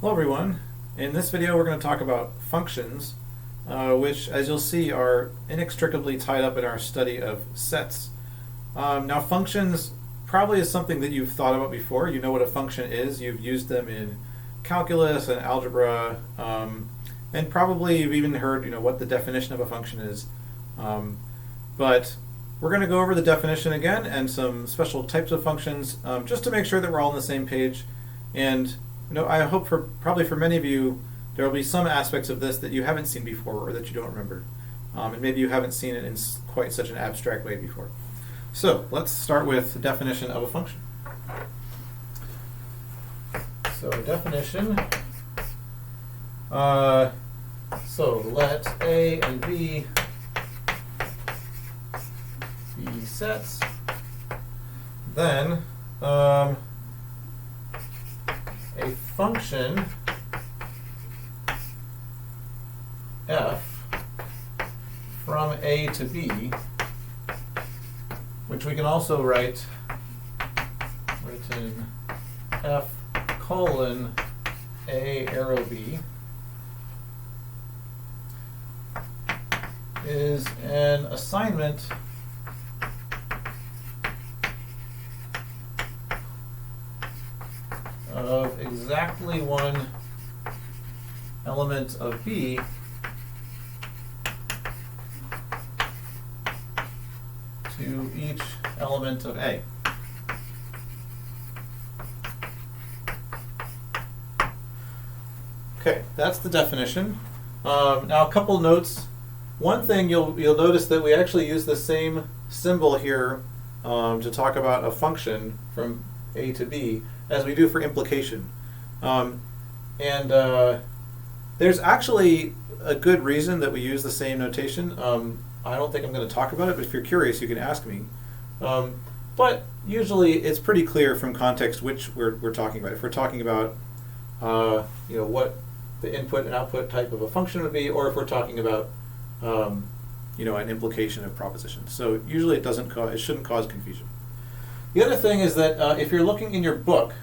Hello everyone. In this video we're going to talk about functions, which as you'll see are inextricably tied up in our study of sets. Now functions probably is something that you've thought about before. You know what a function is. You've used them in calculus and algebra, and probably you've even heard what the definition of a function is. But we're going to go over the definition again and some special types of functions, just to make sure that we're all on the same page. And I hope probably for many of you, there will be some aspects of this that you haven't seen before or that you don't remember. And maybe you haven't seen it in quite such an abstract way before. So let's start with the definition of a function. So definition, so let A and B be sets, then a function f from A to B, which we can also write written f colon A arrow B, is an assignment of exactly one element of B to each element of A. Okay, that's the definition. Now a couple notes. One thing you'll notice that we actually use the same symbol here to talk about a function from A to B as we do for implication. There's actually a good reason that we use the same notation. I don't think I'm going to talk about it, but if you're curious, you can ask me. But usually it's pretty clear from context which we're talking about. If we're talking about what the input and output type of a function would be, or if we're talking about an implication of propositions. So usually it shouldn't cause confusion. The other thing is that if you're looking in your book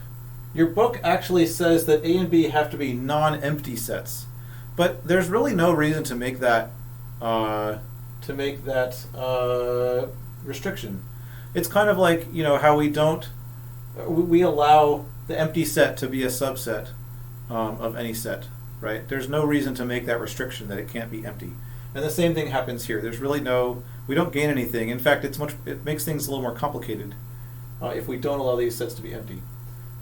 actually says that A and B have to be non-empty sets, but there's really no reason to make that restriction. It's kind of like how we allow the empty set to be a subset of any set, right? There's no reason to make that restriction that it can't be empty. And the same thing happens here. There's really we don't gain anything. In fact, it makes things a little more complicated if we don't allow these sets to be empty.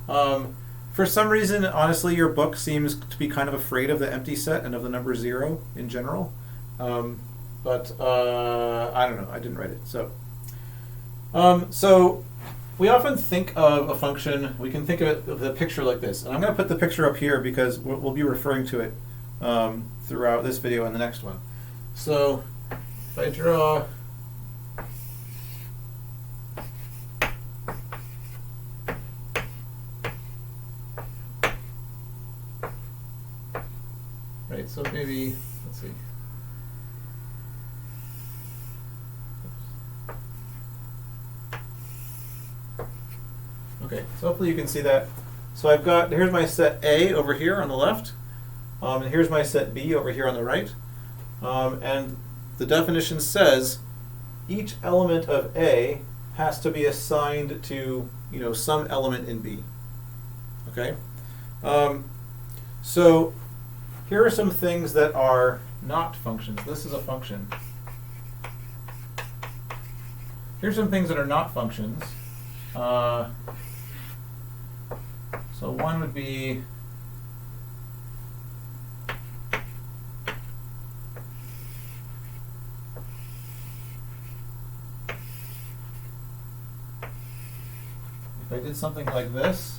For some reason, honestly, your book seems to be kind of afraid of the empty set and of the number 0 in general. But I don't know. I didn't write it. So we often think of a function, we can think of the picture like this. And I'm going to put the picture up here because we'll be referring to it throughout this video and the next one. So if I draw right, so maybe, let's see. Okay, so hopefully you can see that. So here's my set A over here on the left, and here's my set B over here on the right. And the definition says each element of A has to be assigned to some element in B. Okay? So here are some things that are not functions. This is a function. Here's some things that are not functions. So one would be if I did something like this,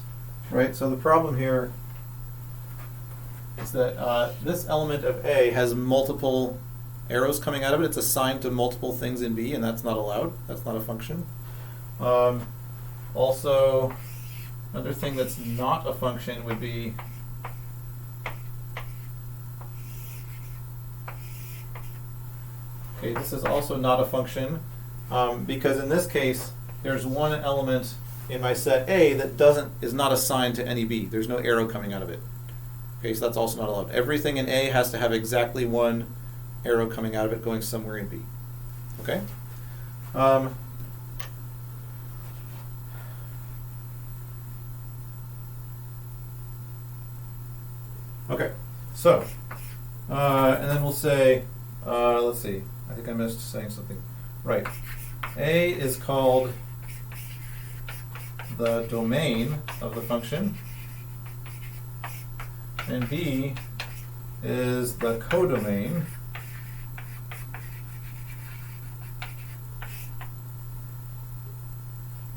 right? So the problem here is that this element of A has multiple arrows coming out of it. It's assigned to multiple things in B, and that's not allowed. That's not a function. Also, another thing that's not a function would be this is also not a function because in this case there's one element in my set A that is not assigned to any B. There's no arrow coming out of it. Okay, so that's also not allowed. Everything in A has to have exactly one arrow coming out of it going somewhere in B. Okay? Okay, so, and then we'll say, let's see, I think I missed saying something. Right. A is called the domain of the function, and B is the codomain.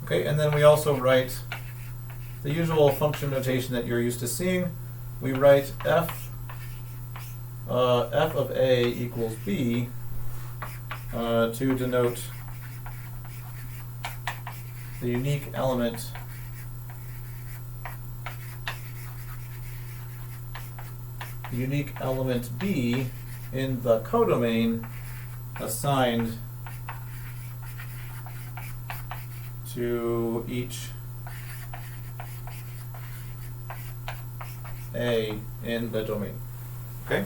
Okay, and then we also write the usual function notation that you're used to seeing. We write f of A equals B to denote the unique element B in the codomain assigned to each A in the domain. Okay?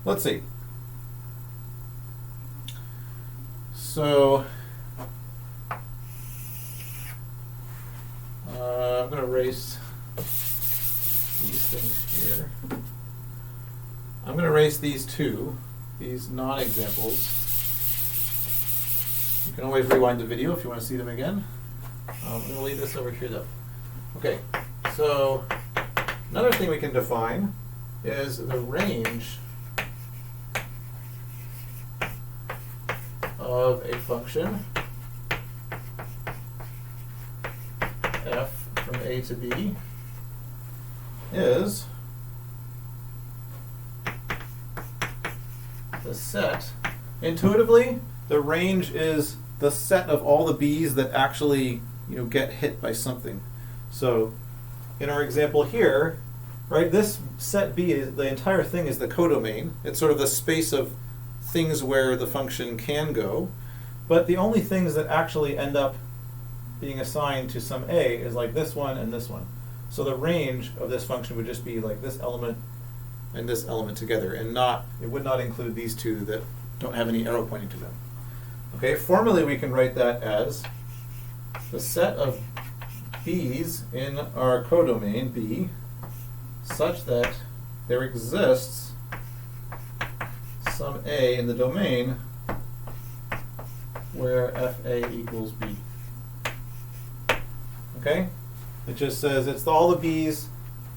Let's see. So I'm going to erase these things here. I'm going to erase these two, these non-examples. You can always rewind the video if you want to see them again. I'm going to leave this over here though. Okay, so another thing we can define is the range of a function f from A to B is the set. Intuitively, the range is the set of all the b's that actually, get hit by something. So, in our example here, right, this set B, the entire thing is the codomain. It's sort of the space of things where the function can go, but the only things that actually end up being assigned to some A is like this one and this one. So the range of this function would just be like this element and this element together, and it would not include these two that don't have any arrow pointing to them. Okay, formally we can write that as the set of B's in our codomain B such that there exists some A in the domain where FA equals B. Okay? It just says it's all the B's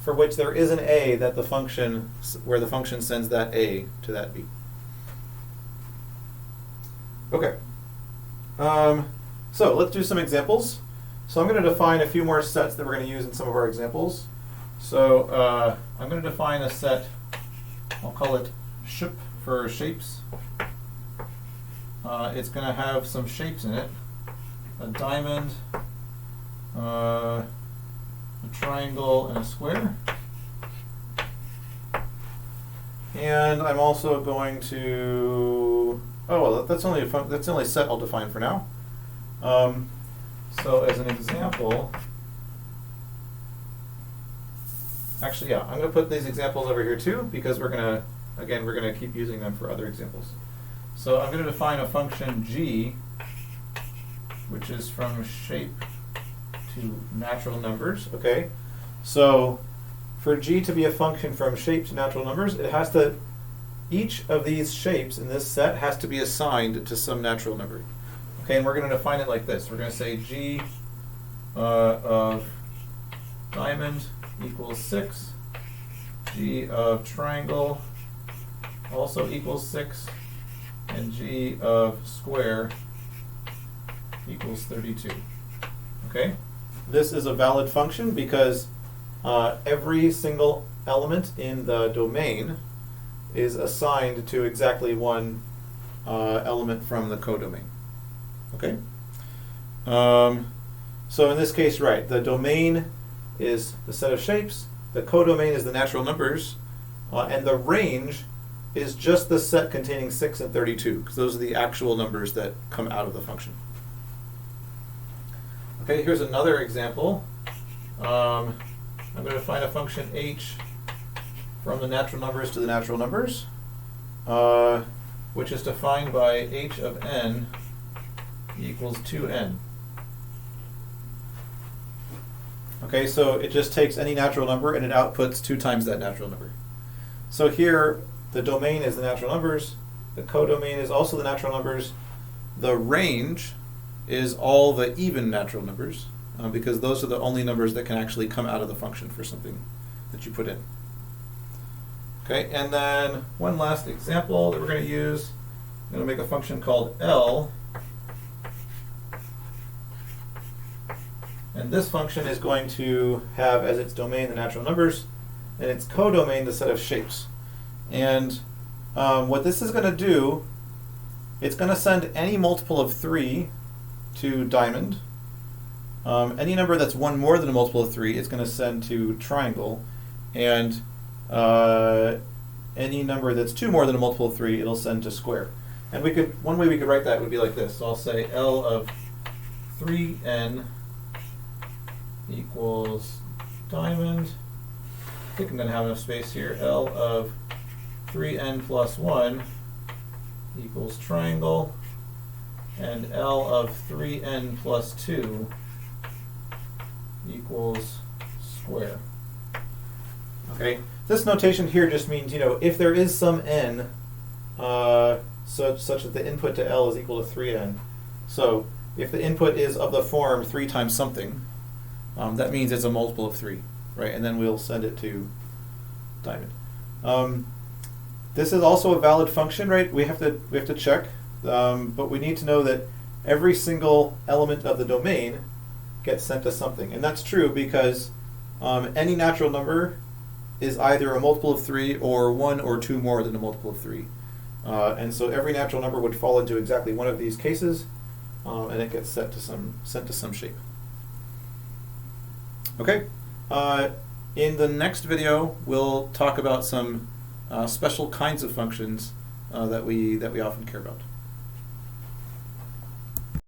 for which there is an A that the function, where the function sends that A to that B. Okay. So let's do some examples. So I'm going to define a few more sets that we're going to use in some of our examples. So I'm going to define a set, I'll call it SHIP for shapes. It's going to have some shapes in it. A diamond, a triangle, and a square. And I'm also going to, that's only that's the only set I'll define for now. So as an example, actually, yeah, I'm going to put these examples over here too, because we're going to keep using them for other examples. So I'm going to define a function g, which is from shape to natural numbers. Okay, so for g to be a function from shape to natural numbers, it has to, each of these shapes in this set has to be assigned to some natural number. Okay, and we're going to define it like this. We're going to say g of diamond equals 6, g of triangle also equals 6, and g of square equals 32. Okay? This is a valid function because every single element in the domain is assigned to exactly one element from the codomain. Okay? So in this case, right, the domain is the set of shapes, the codomain is the natural numbers, and the range is just the set containing 6 and 32, because those are the actual numbers that come out of the function. Okay, here's another example. I'm going to find a function h from the natural numbers to the natural numbers, which is defined by h of n equals 2n. Okay, so it just takes any natural number and it outputs 2 times that natural number. So here, the domain is the natural numbers, the codomain is also the natural numbers, the range is all the even natural numbers, because those are the only numbers that can actually come out of the function for something that you put in. Okay, and then one last example that we're going to use. I'm going to make a function called L. And this function is going to have as its domain the natural numbers, and its codomain the set of shapes. And what this is going to do, it's going to send any multiple of 3 to diamond. Any number that's one more than a multiple of 3, it's going to send to triangle. And any number that's 2 more than a multiple of 3, it'll send to square. And one way we could write that would be like this. So I'll say L of 3n equals diamond. I think I'm going to have enough space here. L of 3n plus 1 equals triangle. And L of 3n plus 2 equals square. Okay, this notation here just means, if there is some n such that the input to L is equal to 3n. So if the input is of the form 3 times something, that means it's a multiple of 3, right? And then we'll send it to diamond. This is also a valid function, right? We have to check, but we need to know that every single element of the domain gets sent to something, and that's true because any natural number is either a multiple of 3 or 1 or 2 more than a multiple of 3, and so every natural number would fall into exactly one of these cases, and it gets sent to some shape. Okay, in the next video we'll talk about some special kinds of functions that we often care about.